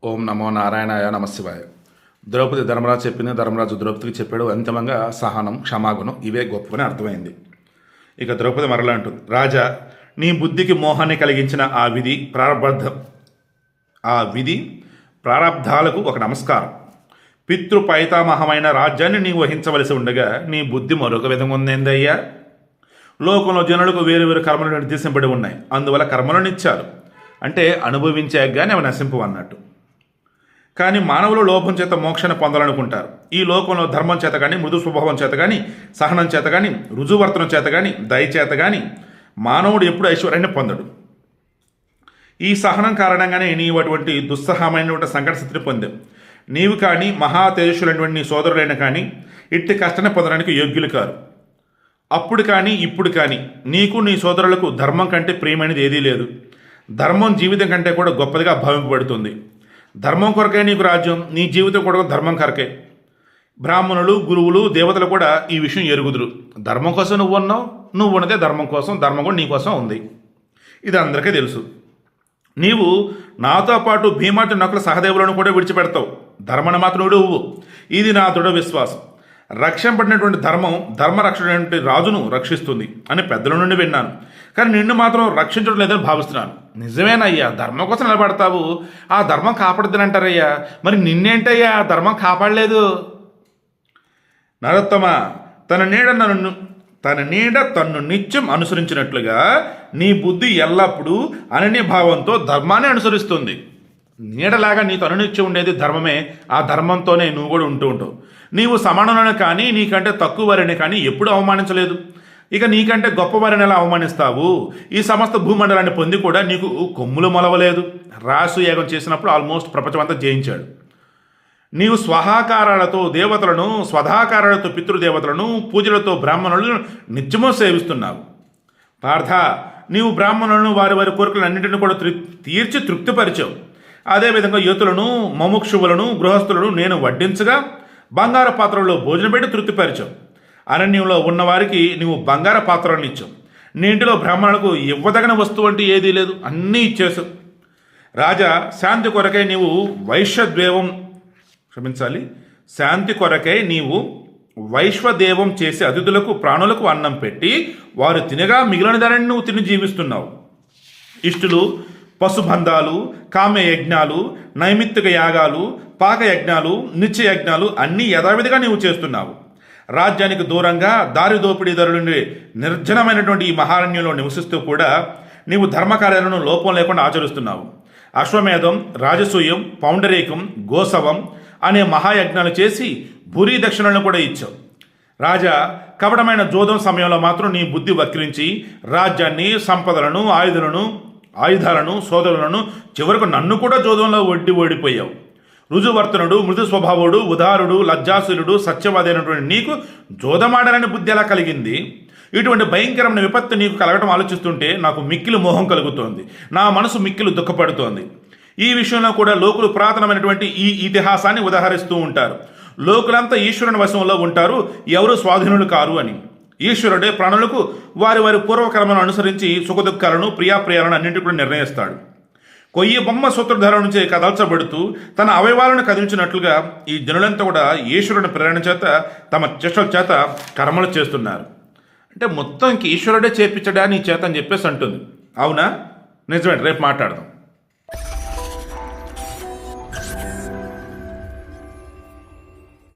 ఓం నమో నారాయణాయ నమశివాయ. ద్రౌపది ధర్మరాజు చెప్పింది, ధర్మరాజు ద్రౌపదికి చెప్పాడు. అంతిమంగా సహనం, క్షమాగుణం ఇవే గొప్పని అర్థమైంది. ఇక ద్రౌపది మరలా అంటుంది, రాజా, నీ బుద్ధికి మోహాన్ని కలిగించిన ఆ విధి ప్రారబ్ధాలకు ఒక నమస్కారం. పితృపైతామహమైన రాజ్యాన్ని నీవు వహించవలసి ఉండగా నీ బుద్ధి మరొక విధంగా ఉందేందయ్యా? లోకంలో జనులకు వేరు వేరు కర్మలు నిర్దేశింపబడి ఉన్నాయి. అందువల్ల కర్మలను ఇచ్చారు అంటే అనుభవించాక కానీ అవి నశింపు అన్నట్టు. కానీ మానవులు లోభం చేత మోక్షాన్ని పొందాలనుకుంటారు. ఈ లోకంలో ధర్మం చేత కానీ, మృదు స్వభావం చేత కానీ, సహనం చేత కానీ, రుజువర్తనం చేత కానీ, దయ చేత కానీ మానవుడు ఎప్పుడు ఐశ్వర్యాన్ని పొందడు. ఈ సహనం కారణంగానే నీవు అటువంటి దుస్సహమైనటువంటి సంకట స్థితిని పొందావు. నీవు కానీ మహా తేజస్సులైనటువంటి నీ సోదరులైన కానీ ఇట్టి కష్టాన్ని పొందడానికి యోగ్యులు కారు. అప్పుడు కానీ ఇప్పుడు కానీ నీకు నీ సోదరులకు ధర్మం కంటే ప్రియమైనది ఏదీ లేదు. ధర్మం జీవితం కంటే కూడా గొప్పదిగా భావింపబడుతుంది. ధర్మం కొరకే నీకు రాజ్యం, నీ జీవితం కూడా ధర్మం కొరకే. బ్రాహ్మణులు, గురువులు, దేవతలు కూడా ఈ విషయం ఎరుగుదురు. ధర్మం కోసం నువ్వు ఉన్నావు, నువ్వు ఉన్నదే ధర్మం కోసం, ధర్మం కూడా నీ కోసం ఉంది. ఇది అందరికీ తెలుసు. నీవు నాతో పాటు భీమాటి నకుల సహదేవులను కూడా విడిచిపెడతావు. ధర్మను మాత్రం నువ్వు. ఇది నా దృఢ విశ్వాసం. రక్షింపడినటువంటి ధర్మం ధర్మరక్షణ రాజును రక్షిస్తుంది అని పెద్దల నుండి విన్నాను. కానీ నిన్ను మాత్రం రక్షించడం లేదని భావిస్తున్నాను. నిజమేనయ్యా, ధర్మం కోసం నిలబడతావు, ఆ ధర్మం కాపాడుతుందంటారయ్యా. మరి నిన్నేంటయ్యా ఆ ధర్మం కాపాడలేదు? నరోత్తమ, తన నీడ తన్ను నిత్యం అనుసరించినట్లుగా నీ బుద్ధి ఎల్లప్పుడూ అనన్యభావంతో ధర్మాన్ని అనుసరిస్తుంది. నీడలాగా నీతో అనునిత్యం ఉండేది ధర్మమే. ఆ ధర్మంతోనే నువ్వు కూడా ఉంటూ ఉంటావు. నీవు సమానులను కానీ నీకంటే తక్కువ వారిని కానీ ఎప్పుడూ అవమానించలేదు. ఇక నీకంటే గొప్ప వారిని ఎలా అవమానిస్తావు? ఈ సమస్త భూమండలాన్ని పొంది కూడా నీకు కొమ్ములు మొలవలేదు. రాసు యాగం చేసినప్పుడు ఆల్మోస్ట్ ప్రపంచమంతా జయించాడు. నీవు స్వహాకారాలతో దేవతలను, స్వధాకారాలతో పితృదేవతలను, పూజలతో బ్రాహ్మణులను నిత్యమూ సేవిస్తున్నావు. పార్థ, నీవు బ్రాహ్మణులను వారి వారి కోరికలన్నింటినీ కూడా తీర్చి తృప్తిపరిచావు. అదేవిధంగా యుతులను, మముక్షువులను, గృహస్థులను నేను వడ్డించగా బంగారు పాత్రల్లో భోజనం పెట్టి తృప్తిపరిచావు. అరణ్యంలో ఉన్నవారికి నీవు బంగారు పాత్రలను ఇచ్చావు. నీ ఇంటిలో బ్రాహ్మణులకు ఇవ్వదగిన వస్తువు అంటే ఏదీ లేదు, అన్నీ ఇచ్చేసావు. రాజా, శాంతి కొరకై నీవు శాంతి కొరకై నీవు వైశ్వదేవం చేసే అతిథులకు, ప్రాణులకు అన్నం పెట్టి వారు తినగా మిగిలిన దానిని నువ్వు తిని జీవిస్తున్నావు. ఇష్టులు, పశుబంధాలు, కామ్య యజ్ఞాలు, నైమిత్తిక యాగాలు, పాక యజ్ఞాలు, నిత్య యజ్ఞాలు అన్నీ యథావిధిగా నీవు చేస్తున్నావు. రాజ్యానికి దూరంగా దారి దోపిడీదారుల నుండి నిర్జనమైనటువంటి ఈ మహారణ్యంలో నివసిస్తూ కూడా నీవు ధర్మకార్యాలను లోపం లేకుండా ఆచరిస్తున్నావు. అశ్వమేధం, రాజసూయం, పౌండరీకం, గోసవం అనే మహాయజ్ఞాలు చేసి భూరీ దక్షిణలను కూడా ఇచ్చావు. రాజా, కపటమైన జోదం సమయంలో మాత్రం నీ బుద్ధి వక్రించి రాజ్యాన్ని, సంపదలను, ఆయుధాలను, సోదరులను, చివరకు నన్ను కూడా జోదంలో ఓడిపోయావు. రుజువర్తనుడు, మృదు స్వభావుడు, ఉదారుడు, లజ్జాశీలుడు, సత్యవాదైనటువంటి నీకు జోదమాడాలని బుద్ధి ఎలా కలిగింది? ఇటువంటి భయంకరమైన విపత్తు నీకు కలగటం ఆలోచిస్తుంటే నాకు మిక్కిలి మోహం కలుగుతోంది. నా మనసు మిక్కిలి దుఃఖపడుతోంది. ఈ విషయంలో కూడా లోకులు పురాతనమైనటువంటి ఈ ఇతిహాసాన్ని ఉదాహరిస్తూ ఉంటారు. లోకులంతా ఈశ్వరుని వశంలో ఉంటారు, ఎవరు స్వాధీనులు కారు అని. ఈశ్వరుడే ప్రాణులకు వారి వారి పూర్వకర్మను అనుసరించి సుఖదుఖాలను, ప్రియాప్రియాలను అన్నింటి కూడా నిర్ణయిస్తాడు. కొయ్యి బొమ్మ సూత్రధార నుంచి కదల్చబడుతూ తన అవయవాలను కదిలించినట్లుగా ఈ జనులంతా కూడా ఈశ్వరుని ప్రేరణ చేత తమ చేష్టల చేత కర్మలు చేస్తున్నారు. అంటే మొత్తం ఇంక ఈశ్వరుడే చేపించడా నీ చేత అని చెప్పేసి అంటుంది. అవునా? నిజమే, రేపు మాట్లాడదాం.